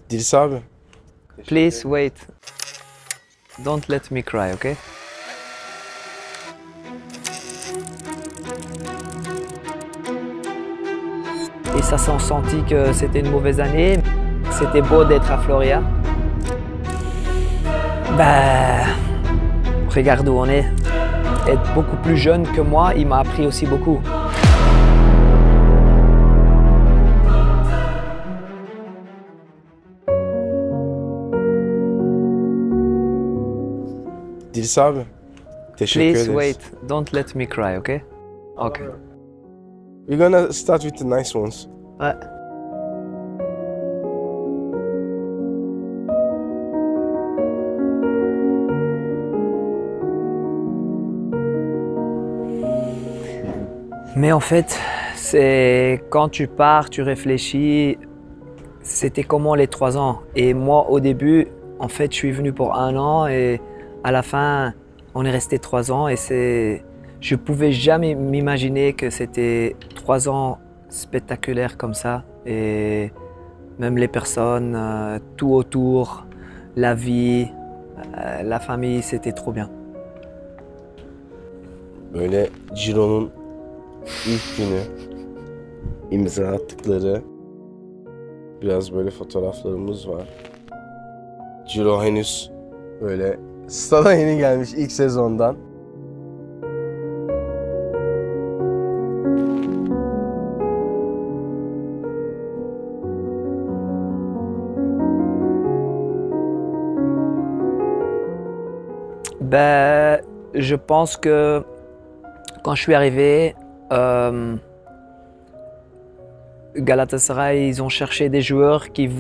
Dilis abi. Please wait. Don't let me cry, okay? Et ça s'en sentit que c'était une mauvaise année. C'était beau d'être à Floria. Regarde où on est. Être beaucoup plus jeune que moi, il m'a appris aussi beaucoup. Dilis abi. Teşekkür Please ederiz. wait. Don't let me cry, okay? Okay. We're gonna start with the nice ones. Ouais. Mais en fait, c'est quand tu pars, tu réfléchis, c'était comment les 3 ans. Et moi, au début, en fait, je suis venu pour 1 an et à la fin, on est resté 3 ans. Et je ne pouvais jamais m'imaginer que c'était 3 ans spectaculaires comme ça. Et même les personnes, tout autour, la vie, la famille, c'était trop bien. Böyle Ciro'nun ilk günü imza attıkları biraz böyle fotoğraflarımız var. Ciro henüz böyle stada yeni gelmiş ilk sezondan. Je pense que quand je suis arrivé, Galatasaray, ils ont cherché des joueurs qu'ils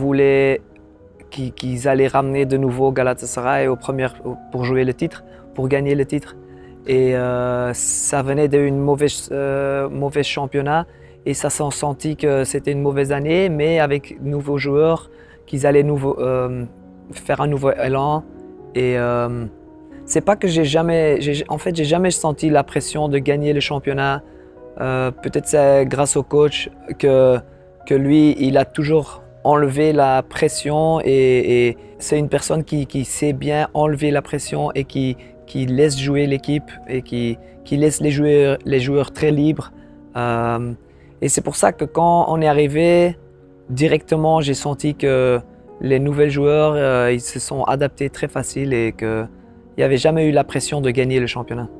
allaient ramener de nouveau Galatasaray pour jouer le titre, pour gagner le titre. Et ça venait d'une mauvaise championnat et ça s'en sentit que c'était une mauvaise année, mais avec de nouveaux joueurs, qu'ils allaient faire un nouveau élan. Et c'est pas que j'ai jamais senti la pression de gagner le championnat. Peut-être c'est grâce au coach que lui, il a toujours enlevé la pression et c'est une personne qui sait bien enlever la pression et qui laisse jouer l'équipe et qui laisse les joueurs très libres. Et c'est pour ça que quand on est arrivé, directement, j'ai senti que les nouveaux joueurs, ils se sont adaptés très facile et qu'il n'y avait jamais eu la pression de gagner le championnat.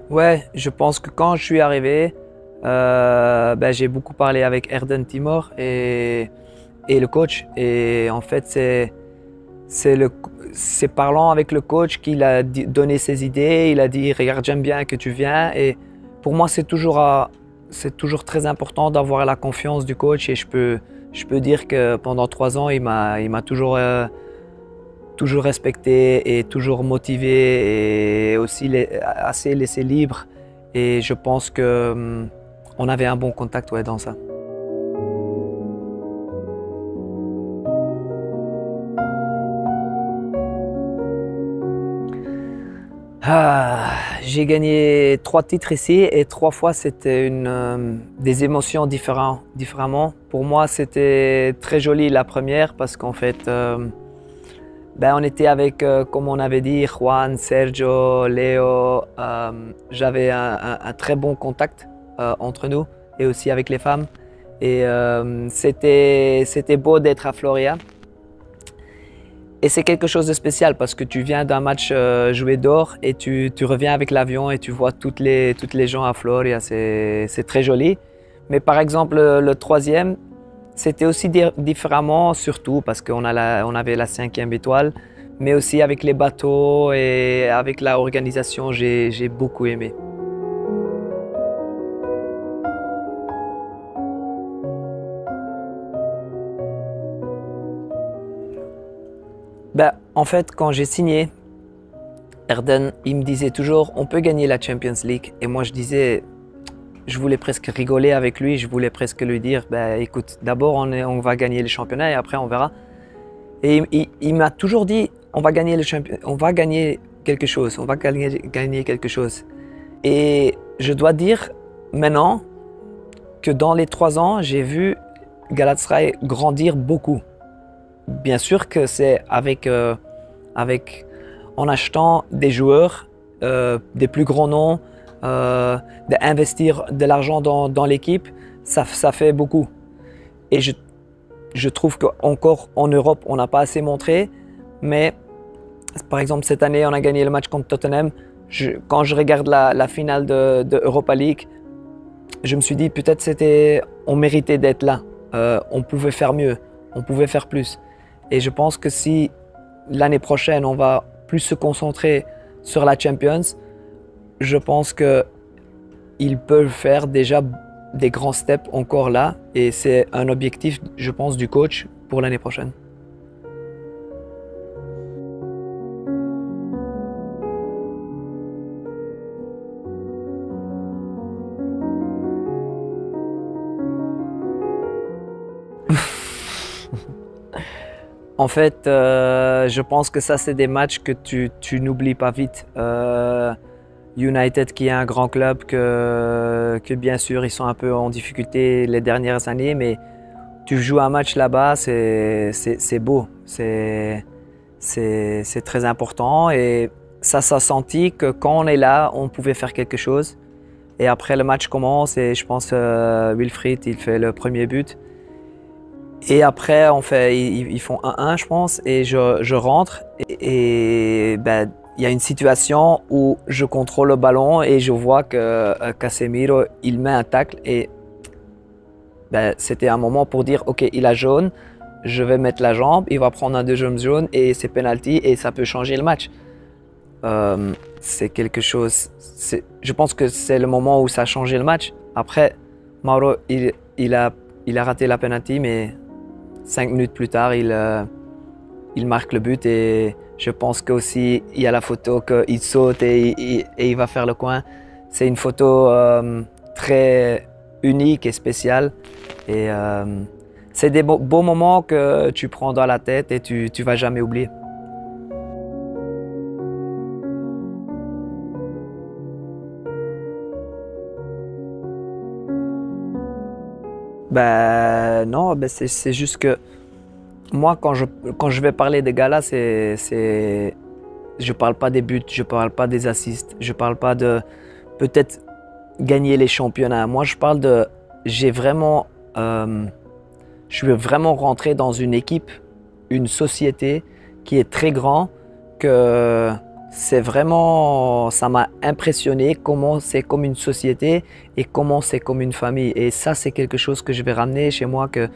Ouais, je pense que quand je suis arrivé, j'ai beaucoup parlé avec Erden Timur et le coach. Et en fait, c'est parlant avec le coach qu'il a donné ses idées. Il a dit « Regarde, j'aime bien que tu viens ». Et pour moi, c'est toujours très important d'avoir la confiance du coach. Et je peux dire que pendant 3 ans, il m'a toujours respecté et toujours motivé et aussi assez laissé libre. Et je pense qu'on avait un bon contact dans ça. J'ai gagné 3 titres ici et 3 fois c'était des émotions différemment. Pour moi c'était très joli la première parce qu'en fait on était avec, comme on avait dit, Juan, Sergio, Léo. J'avais un très bon contact entre nous et aussi avec les femmes. Et c'était beau d'être à Floria. Et c'est quelque chose de spécial parce que tu viens d'un match joué dehors et tu reviens avec l'avion et tu vois toutes les gens à Floria. C'est très joli. Mais par exemple, le 3e, c'était aussi différemment, surtout parce qu'on avait la 5e étoile, mais aussi avec les bateaux et avec l'organisation, j'ai beaucoup aimé. En fait, quand j'ai signé, Erden, il me disait toujours, on peut gagner la Champions League. Et moi, je voulais presque rigoler avec lui, je voulais presque lui dire, écoute, d'abord on va gagner le championnat et après on verra. Et il m'a toujours dit, on va gagner quelque chose, on va gagner quelque chose. Et je dois dire maintenant que dans les 3 ans, j'ai vu Galatasaray grandir beaucoup. Bien sûr que c'est en achetant des joueurs, des plus grands noms, d'investir de l'argent dans l'équipe, ça fait beaucoup. Et je trouve qu'encore en Europe, on n'a pas assez montré. Mais par exemple, cette année, on a gagné le match contre Tottenham. Quand je regarde la finale de Europa League, je me suis dit peut-être on méritait d'être là. On pouvait faire mieux, on pouvait faire plus. Et je pense que si l'année prochaine, on va plus se concentrer sur la Champions, je pense qu'ils peuvent faire déjà des grands steps encore là. Et c'est un objectif, je pense, du coach pour l'année prochaine. En fait, je pense que ça, c'est des matchs que tu n'oublies pas vite. United, qui est un grand club, que bien sûr, ils sont un peu en difficulté les dernières années, mais tu joues un match là-bas, c'est beau, c'est très important. Et ça s'est senti que quand on est là, on pouvait faire quelque chose. Et après, le match commence et je pense Wilfried, il fait le premier but. Et après, ils font 1-1, je pense, et je rentre. Et ben, il y a une situation où je contrôle le ballon et je vois que Casemiro, il met un tacle. Et ben, c'était un moment pour dire, OK, il a jaune, je vais mettre la jambe, il va prendre un deuxième jaune et c'est penalty et ça peut changer le match. C'est quelque chose, je pense que c'est le moment où ça a changé le match. Après, Mauro, il a raté la penalty, mais 5 minutes plus tard, il marque le but et je pense qu'aussi il y a la photo qu'il saute et il va faire le coin. C'est une photo très unique et spéciale. Et c'est des beaux moments que tu prends dans la tête et tu vas jamais oublier. Ben non, ben c'est juste que moi, quand je vais parler des galas, je parle pas des buts, je parle pas des assists, je parle pas de peut-être gagner les championnats. Moi, je parle de, je veux vraiment rentrer dans une équipe, une société qui est très grande, que c'est vraiment, ça m'a impressionné comment c'est comme une société et comment c'est comme une famille. Et ça, c'est quelque chose que je vais ramener chez moi, que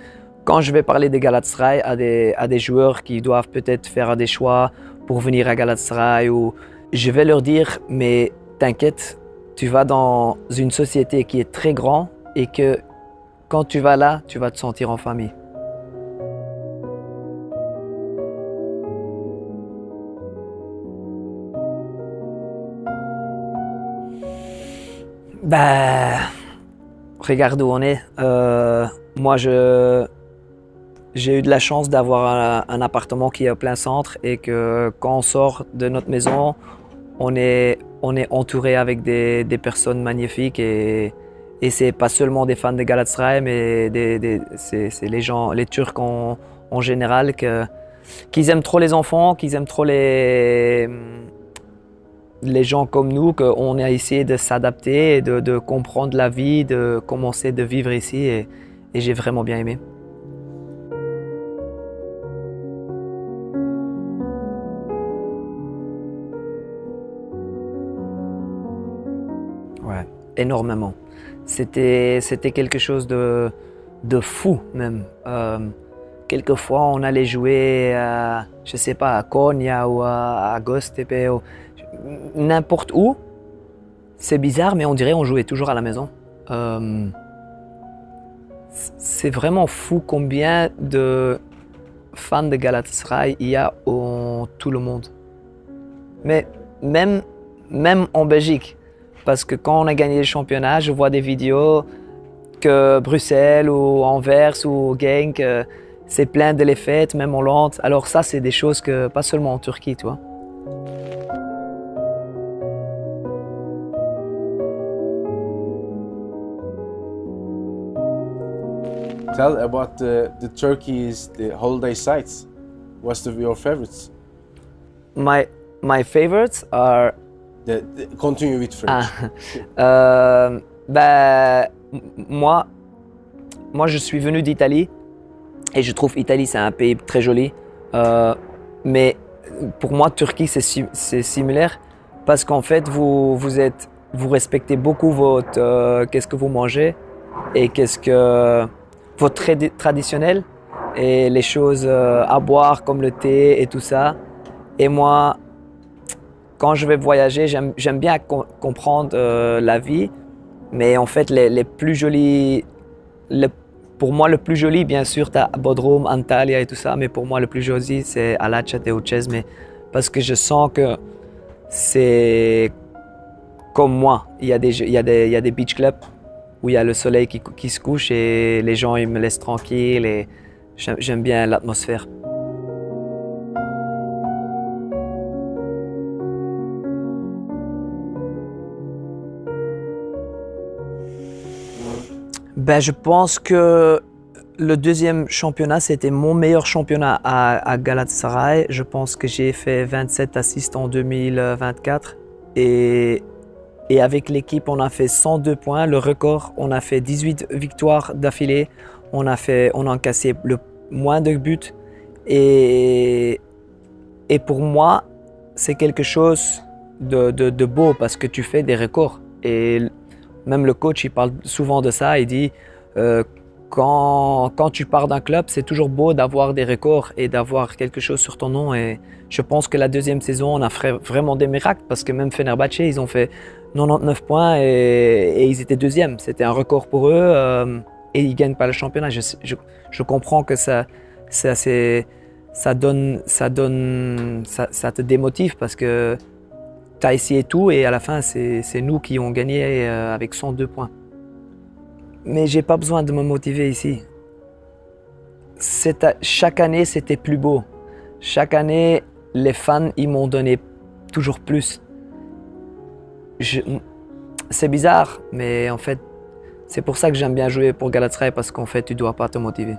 quand je vais parler de Galatasaray à des joueurs qui doivent peut-être faire des choix pour venir à Galatasaray, ou je vais leur dire, mais t'inquiète, tu vas dans une société qui est très grande et que quand tu vas là, tu vas te sentir en famille. Ben, regarde où on est. Moi, j'ai eu de la chance d'avoir un appartement qui est au plein centre et que quand on sort de notre maison, on est entouré avec des personnes magnifiques et c'est pas seulement des fans de Galatasaray, mais c'est les gens, les Turcs en général, qu'ils aiment trop les enfants, qu'ils aiment trop les gens comme nous, qu'on a essayé de s'adapter, de comprendre la vie, de commencer de vivre ici et j'ai vraiment bien aimé. Ouais, énormément. C'était quelque chose de fou même. Quelquefois, on allait jouer à, je sais pas, à Konya ou à Göztepe, n'importe où. C'est bizarre, mais on dirait qu'on jouait toujours à la maison. C'est vraiment fou combien de fans de Galatasaray il y a en tout le monde. Mais même en Belgique. Parce que quand on a gagné le championnat, je vois des vidéos que Bruxelles ou Anvers ou Genk, c'est plein de les fêtes, même en Hollande. Alors ça, c'est des choses que, pas seulement en Turquie, tu vois. Tell about the Turkey's the holiday sites. What's your favorites? My favorites are. Continue with French. Moi, je suis venu d'Italie et je trouve l'Italie c'est un pays très joli. Mais pour moi, Turquie c'est similaire parce qu'en fait vous respectez beaucoup votre qu'est-ce que vous mangez et qu'est-ce que votre traditionnel et les choses à boire comme le thé et tout ça. Et moi, quand je vais voyager, j'aime bien comprendre la vie, mais en fait les plus jolis, pour moi le plus joli bien sûr tu as Bodrum, Antalya et tout ça, mais pour moi le plus joli c'est Alaçatı et Çeşme parce que je sens que c'est comme moi, il y a des beach clubs où il y a le soleil qui se couche et les gens ils me laissent tranquille et j'aime bien l'atmosphère. Je pense que le deuxième championnat, c'était mon meilleur championnat à Galatasaray. Je pense que j'ai fait 27 assists en 2024 et avec l'équipe, on a fait 102 points, le record. On a fait 18 victoires d'affilée. On a encaissé le moins de buts et pour moi, c'est quelque chose de beau parce que tu fais des records. Et même le coach, il parle souvent de ça. Il dit quand tu pars d'un club, c'est toujours beau d'avoir des records et d'avoir quelque chose sur ton nom. Et je pense que la deuxième saison, on a fait vraiment des miracles parce que même Fenerbahçe, ils ont fait 99 points et ils étaient deuxièmes. C'était un record pour eux et ils ne gagnent pas le championnat. Je comprends que ça te démotive parce que tu as essayé tout et à la fin, c'est nous qui ont gagné avec 102 points. Mais j'ai pas besoin de me motiver ici. Chaque année, c'était plus beau. Chaque année, les fans, ils m'ont donné toujours plus. C'est bizarre, mais en fait, c'est pour ça que j'aime bien jouer pour Galatasaray parce qu'en fait, tu dois pas te motiver.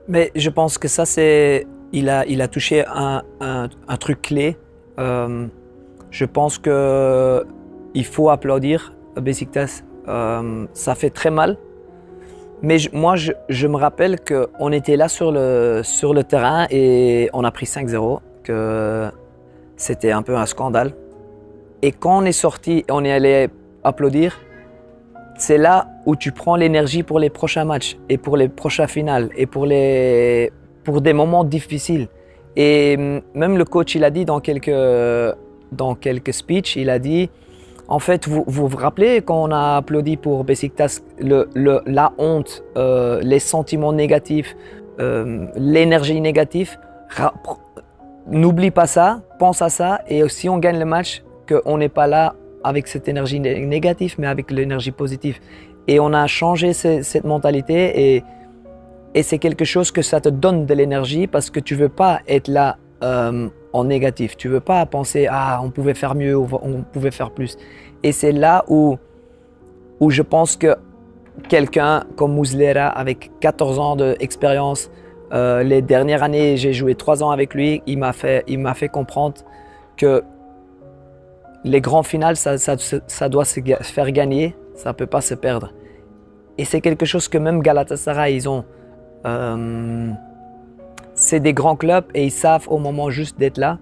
Mais je pense que ça, il a touché un truc clé. Je pense qu'il faut applaudir Beşiktaş. Ça fait très mal. Mais moi, je me rappelle qu'on était là sur le terrain et on a pris 5-0, que c'était un peu un scandale. Et quand on est sorti, on est allé applaudir. C'est là où tu prends l'énergie pour les prochains matchs et pour les prochaines finales et pour des moments difficiles. Et même le coach, il a dit dans quelques speeches, il a dit, en fait, vous vous rappelez quand on a applaudi pour Beşiktaş, la honte, les sentiments négatifs, l'énergie négative, n'oublie pas ça, pense à ça et si on gagne le match, qu'on n'est pas là avec cette énergie négative, mais avec l'énergie positive. Et on a changé cette mentalité et c'est quelque chose que ça te donne de l'énergie parce que tu ne veux pas être là en négatif. Tu ne veux pas penser « Ah, on pouvait faire mieux, on pouvait faire plus ». Et c'est là où je pense que quelqu'un comme Muslera, avec 14 ans d'expérience, les dernières années, j'ai joué 3 ans avec lui, il m'a fait comprendre que les grands finales, ça doit se faire gagner, ça ne peut pas se perdre. Et c'est quelque chose que même Galatasaray, ils ont. C'est des grands clubs et ils savent au moment juste d'être là.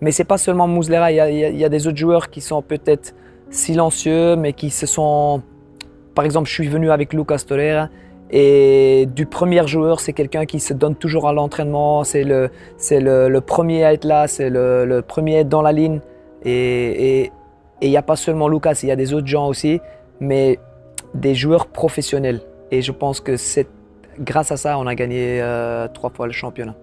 Mais ce n'est pas seulement Muslera, il y a des autres joueurs qui sont peut-être silencieux, mais qui se sont... Par exemple, je suis venu avec Lucas Torreira et du premier joueur, c'est quelqu'un qui se donne toujours à l'entraînement, c'est le premier à être là, c'est le premier à être dans la ligne. Et il n'y a pas seulement Lucas, il y a des autres gens aussi, mais des joueurs professionnels. Et je pense que grâce à ça, on a gagné 3 fois le championnat.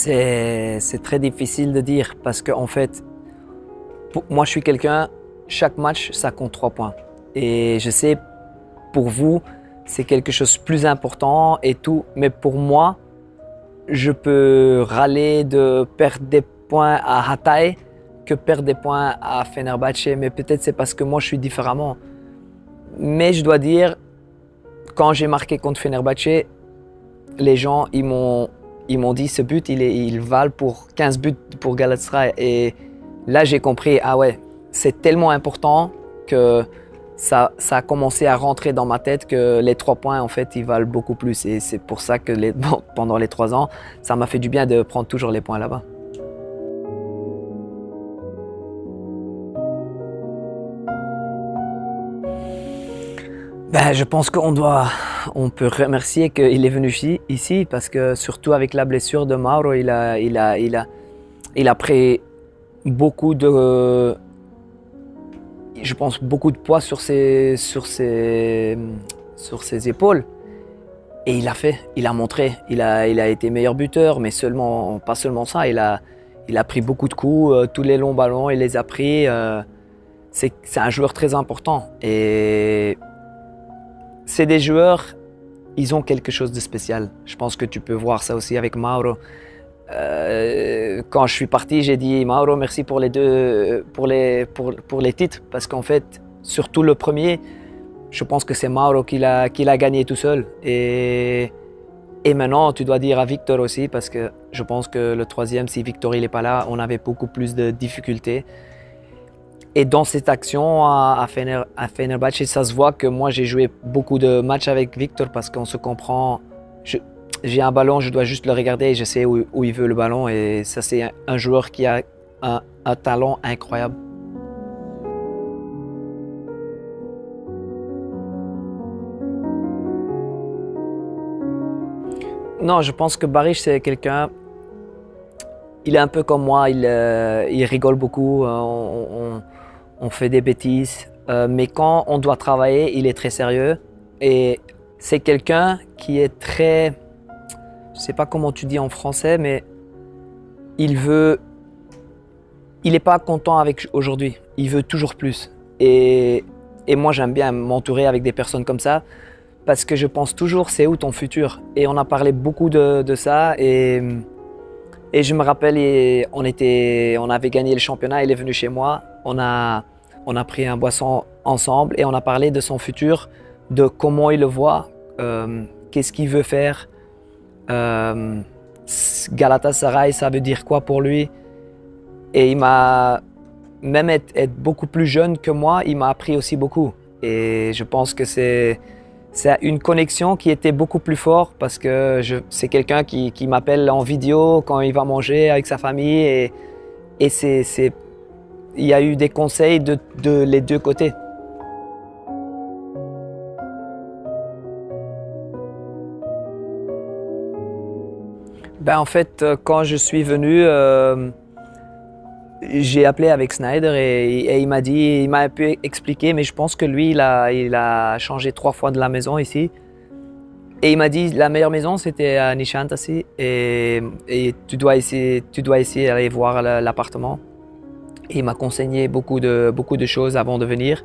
C'est très difficile de dire parce que en fait, moi je suis quelqu'un, chaque match ça compte 3 points. Et je sais, pour vous, c'est quelque chose de plus important et tout, mais pour moi, je peux râler de perdre des points à Hatay que perdre des points à Fenerbahçe, mais peut-être c'est parce que moi je suis différemment. Mais je dois dire, quand j'ai marqué contre Fenerbahçe, les gens ils m'ont dit ce but il valent pour 15 buts pour Galatasaray. Et là j'ai compris, ah ouais, c'est tellement important que ça a commencé à rentrer dans ma tête que les 3 points en fait ils valent beaucoup plus. Et c'est pour ça que pendant les 3 ans, ça m'a fait du bien de prendre toujours les points là-bas. Ben, je pense on peut remercier qu'il est venu ici parce que surtout avec la blessure de Mauro, il a pris beaucoup de, je pense beaucoup de poids sur ses épaules et il a montré, il a été meilleur buteur, mais pas seulement ça, il a pris beaucoup de coups, tous les longs ballons, il les a pris. C'est un joueur très important et c'est des joueurs, ils ont quelque chose de spécial. Je pense que tu peux voir ça aussi avec Mauro. Quand je suis parti, j'ai dit Mauro, merci pour les titres, parce qu'en fait, surtout le premier, je pense que c'est Mauro qui l'a gagné tout seul. Et maintenant, tu dois dire à Victor aussi, parce que je pense que le troisième, si Victor il n'est pas là, on avait beaucoup plus de difficultés. Et dans cette action à Fenerbahçe, ça se voit que moi j'ai joué beaucoup de matchs avec Victor parce qu'on se comprend. J'ai un ballon, je dois juste le regarder et je sais où il veut le ballon. Et ça, c'est un joueur qui a un talent incroyable. Non, je pense que Barish, c'est quelqu'un. Il est un peu comme moi, il rigole beaucoup. On fait des bêtises, mais quand on doit travailler, il est très sérieux. Et c'est quelqu'un qui est très, je ne sais pas comment tu dis en français, mais il n'est pas content avec aujourd'hui. Il veut toujours plus. Et moi, j'aime bien m'entourer avec des personnes comme ça parce que je pense toujours, c'est où ton futur? Et on a parlé beaucoup de ça. Et je me rappelle, on avait gagné le championnat, il est venu chez moi, on a pris un boisson ensemble et on a parlé de son futur, de comment il le voit, qu'est-ce qu'il veut faire. Galatasaray, ça veut dire quoi pour lui? Et il m'a, même être beaucoup plus jeune que moi, il m'a appris aussi beaucoup. Et je pense que c'est une connexion qui était beaucoup plus forte parce que c'est quelqu'un qui m'appelle en vidéo quand il va manger avec sa famille et il y a eu des conseils de les deux côtés. Ben, en fait, quand je suis venu, j'ai appelé avec Sneijder et il m'a un peu expliqué, mais je pense que lui, il a changé 3 fois de la maison ici. Et il m'a dit la meilleure maison, c'était à Nishantasi et tu dois essayer d'aller voir l'appartement. Et il m'a conseillé beaucoup de choses avant de venir.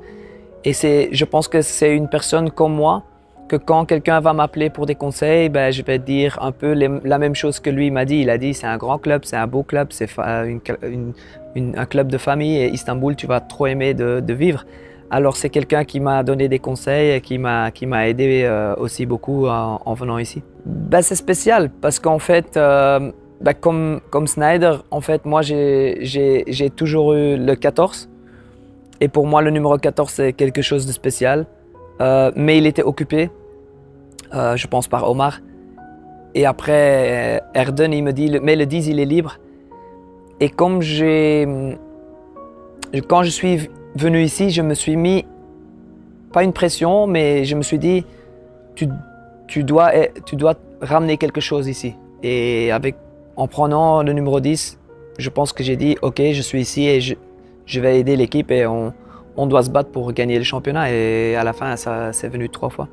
Et je pense que c'est une personne comme moi, que quand quelqu'un va m'appeler pour des conseils, ben, je vais dire un peu la même chose que lui m'a dit. Il a dit c'est un grand club, c'est un beau club, c'est un club de famille et Istanbul, tu vas trop aimer de vivre. Alors c'est quelqu'un qui m'a donné des conseils et qui m'a aidé aussi beaucoup en venant ici. Ben, c'est spécial parce qu'en fait, ben, comme Sneijder, en fait, moi j'ai toujours eu le 14. Et pour moi, le numéro 14, c'est quelque chose de spécial. Mais il était occupé, je pense, par Omar. Et après, Erden, il me dit, mais le 10, il est libre. Et quand je suis venu ici, je me suis mis, pas une pression, mais je me suis dit, tu dois ramener quelque chose ici. Et en prenant le numéro 10, je pense que j'ai dit, ok, je suis ici et je vais aider l'équipe et on doit se battre pour gagner le championnat. Et à la fin, ça c'est venu 3 fois.